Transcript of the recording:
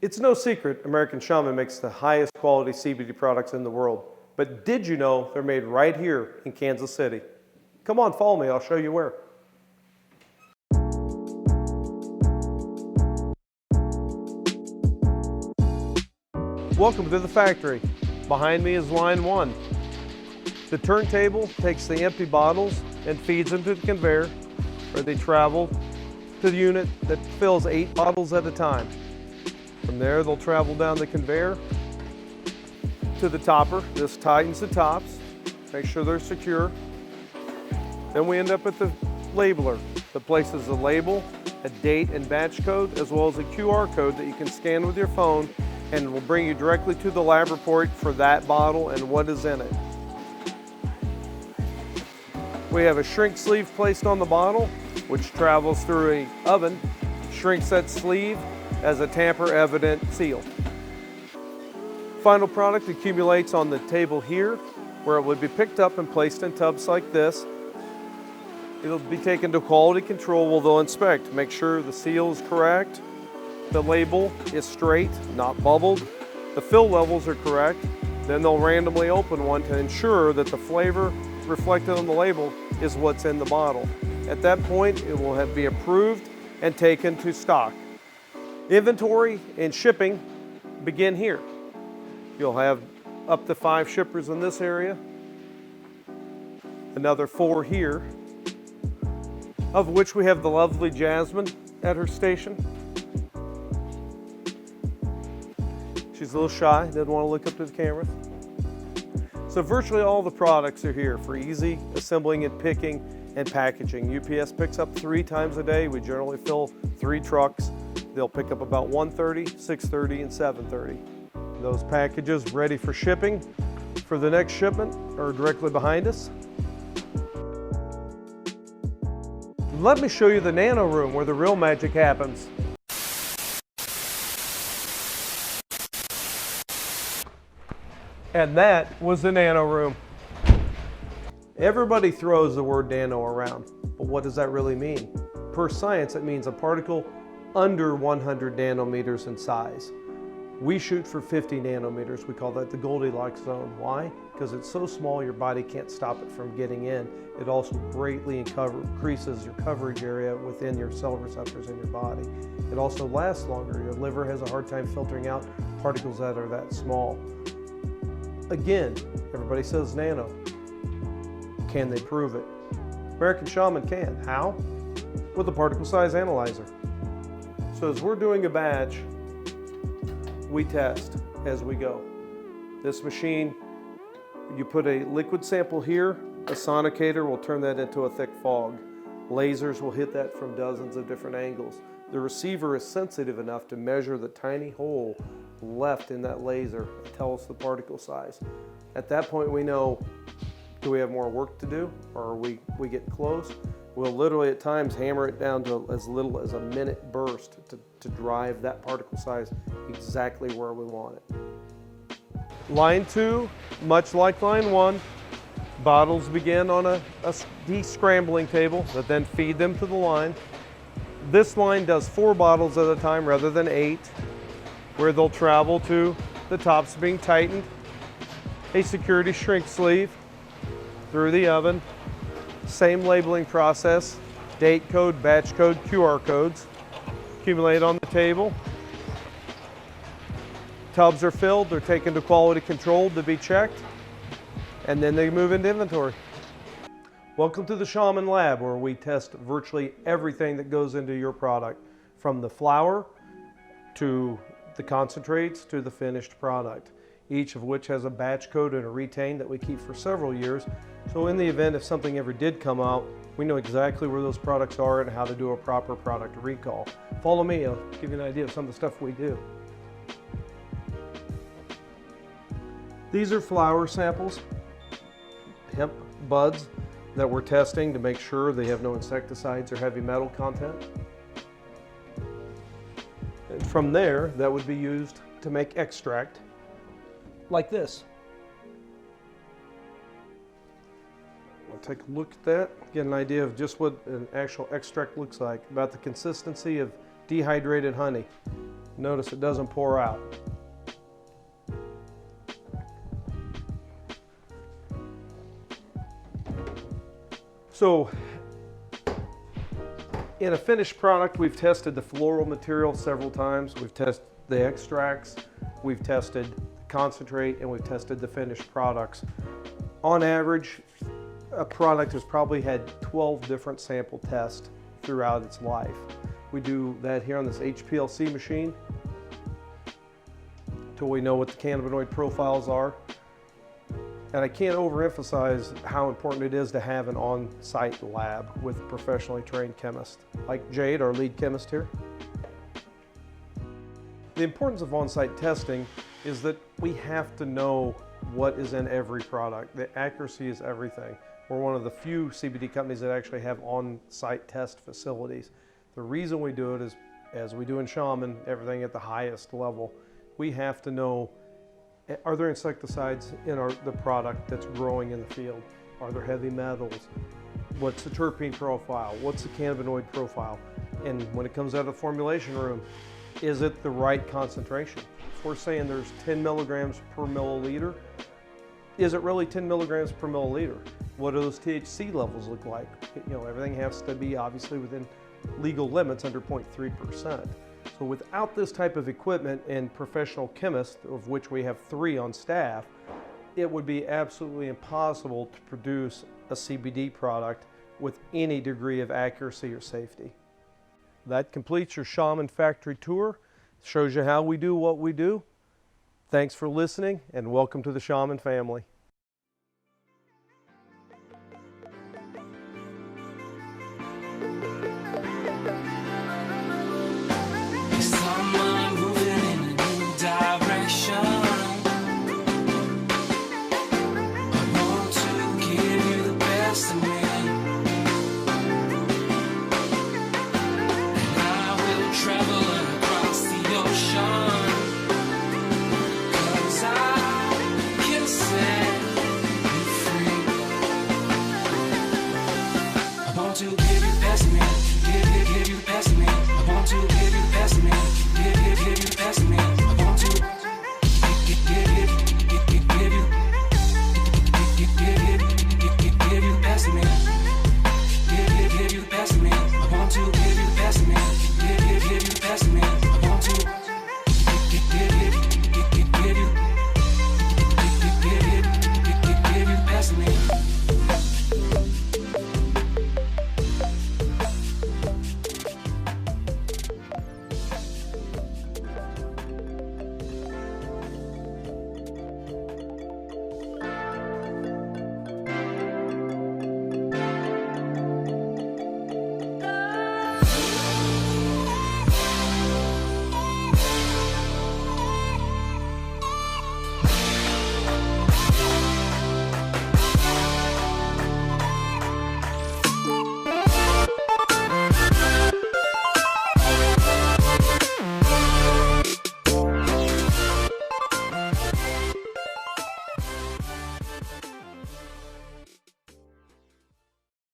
It's no secret American Shaman makes the highest quality CBD products in the world. But did you know they're made right here in Kansas City? Come on, follow me, I'll show you where. Welcome to the factory. Behind me is line 1. The turntable takes the empty bottles and feeds them to the conveyor, where they travel to the unit that fills 8 bottles at a time. From there, they'll travel down the conveyor to the topper. This tightens the tops, make sure they're secure. Then we end up at the labeler that places a label, a date and batch code, as well as a QR code that you can scan with your phone and will bring you directly to the lab report for that bottle and what is in it. We have a shrink sleeve placed on the bottle, which travels through an oven, shrinks that sleeve as a tamper-evident seal. Final product accumulates on the table here, where it would be picked up and placed in tubs like this. It'll be taken to quality control where they'll inspect, make sure the seal is correct, the label is straight, not bubbled, the fill levels are correct. Then they'll randomly open one to ensure that the flavor reflected on the label is what's in the bottle. At that point, it will be approved and taken to stock. Inventory and shipping begin here. You'll have up to 5 shippers in this area, another 4 here, of which we have the lovely Jasmine at her station. She's a little shy, doesn't want to look up to the camera. So virtually all the products are here for easy assembling and picking and packaging. UPS picks up 3 times a day. We generally fill 3 trucks. They'll pick up about 1:30, 6:30, and 7:30. Those packages ready for shipping for the next shipment are directly behind us. Let me show you the nano room where the real magic happens. And that was the nano room. Everybody throws the word nano around, but what does that really mean? Per science, it means a particle under 100 nanometers in size. We shoot for 50 nanometers. We call that the Goldilocks zone. Why? Because it's so small your body can't stop it from getting in. It also greatly increases your coverage area within your cell receptors in your body. It also lasts longer. Your liver has a hard time filtering out particles that are that small. Again, everybody says nano. Can they prove it? American Shaman can. How? With a particle size analyzer. So as we're doing a batch, we test as we go. This machine, you put a liquid sample here, a sonicator will turn that into a thick fog. Lasers will hit that from dozens of different angles. The receiver is sensitive enough to measure the tiny hole left in that laser and tell us the particle size. At that point we know, do we have more work to do, or are we get close? We'll literally at times hammer it down to as little as a minute burst to drive that particle size exactly where we want it. Line 2, much like line 1, bottles begin on a de-scrambling table that then feed them to the line. This line does 4 bottles at a time rather than 8, where they'll travel to the tops being tightened, a security shrink sleeve through the oven, same labeling process, date code, batch code, QR codes, accumulate on the table. Tubs are filled, they're taken to quality control to be checked, and then they move into inventory. Welcome to the Shaman Lab, where we test virtually everything that goes into your product, from the flower to the concentrates to the finished product, each of which has a batch code and a retain that we keep for several years. So in the event if something ever did come out, we know exactly where those products are and how to do a proper product recall. Follow me, I'll give you an idea of some of the stuff we do. These are flower samples, hemp buds that we're testing to make sure they have no insecticides or heavy metal content. And from there, that would be used to make extract like this. We'll take a look at that, get an idea of just what an actual extract looks like, about the consistency of dehydrated honey. Notice it doesn't pour out. So in a finished product, we've tested the floral material several times. We've tested the extracts, we've tested the concentrate, and we've tested the finished products. On average, a product has probably had 12 different sample tests throughout its life. We do that here on this HPLC machine till we know what the cannabinoid profiles are. And I can't overemphasize how important it is to have an on-site lab with professionally trained chemists, like Jade, our lead chemist here. The importance of on-site testing is that we have to know what is in every product. The accuracy is everything. We're one of the few CBD companies that actually have on-site test facilities. The reason we do it is, as we do in Shaman, everything at the highest level. We have to know, are there insecticides in the product that's growing in the field? Are there heavy metals? What's the terpene profile? What's the cannabinoid profile? And when it comes out of the formulation room, is it the right concentration? If we're saying there's 10 milligrams per milliliter, is it really 10 milligrams per milliliter? What do those THC levels look like? You know, everything has to be obviously within legal limits under 0.3%. So without this type of equipment and professional chemists, of which we have 3 on staff, it would be absolutely impossible to produce a CBD product with any degree of accuracy or safety. That completes your Shaman factory tour. Shows you how we do what we do. Thanks for listening, and welcome to the Shaman family.